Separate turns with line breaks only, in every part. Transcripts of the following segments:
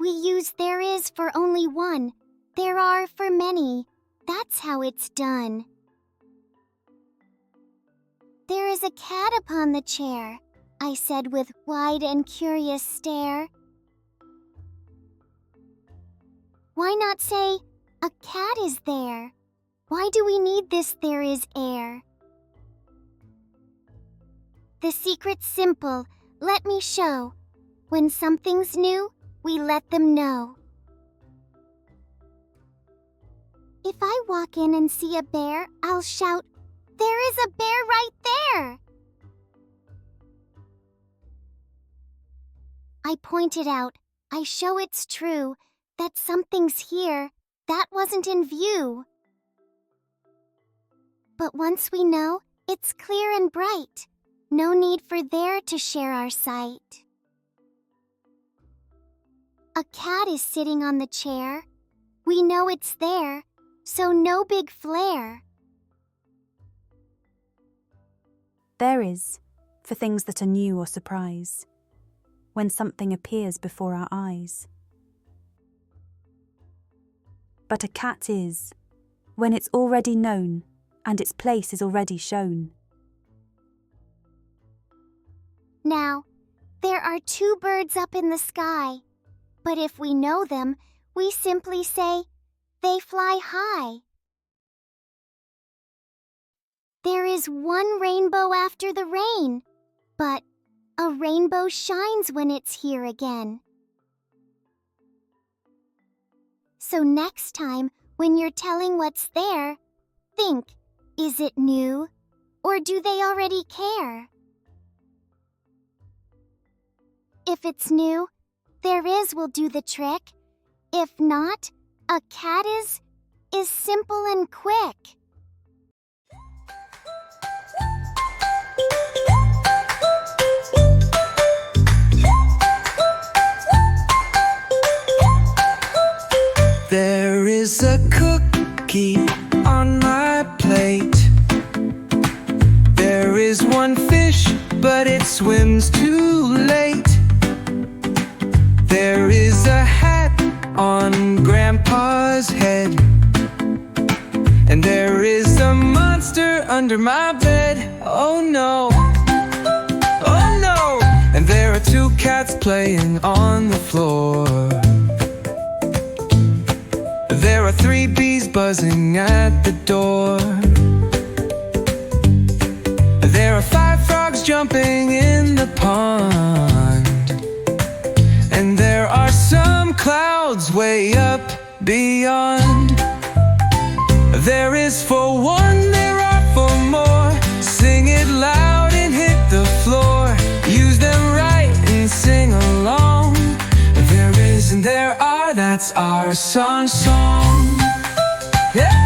We use there is for only one, there are for many. That's how it's done. There is a cat upon the chair, I said with wide and curious stare. Why not say, a cat is there? Why do we need this there is air? The secret's simple, let me show. When something's new, we let them know. If I walk in and see a bear, I'll shout, there is a bear right there! I point it out, I show it's true, that something's here, that wasn't in view. But once we know, it's clear and bright. No need for there to share our sight. A cat is sitting on the chair. We know it's there, so no big flare.
There is, for things that are new or surprise, when something appears before our eyes. But a cat is, when it's already known and its place is already shown.
Now, there are two birds up in the sky, but if we know them, we simply say, they fly high. There is one rainbow after the rain, but a rainbow shines when it's here again. So next time, when you're telling what's there, think, is it new, or do they already care? If it's new, there is will do the trick. If not, a cat is simple and quick.
There is a cookie on my plate. There is one fish, but it swims too late. There is a hat on Grandpa's head, and there is a monster under my bed. Oh no, oh no. And there are two cats playing on the floor. There are three bees buzzing at the door. There are five frogs jumping in the pond. And there are some clouds way up beyond. There is for one, there are for more. Sing it loud and hit the floor. Use them right and sing along. There is and there are, that's our song. Yeah.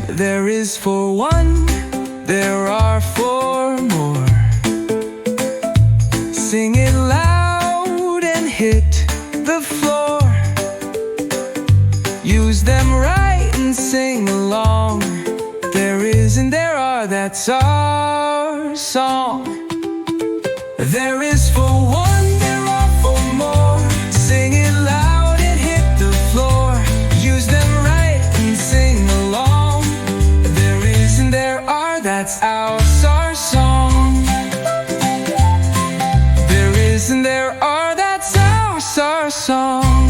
There is for one, there are for more. Sing it loud and hit the floor. Use them right and sing along. There is and there are, that's our song. There is for one, there are for more. Sing it loud and hit the floor. Use them right and sing along. There is and there are, that's our song. There is and there are, that's our song.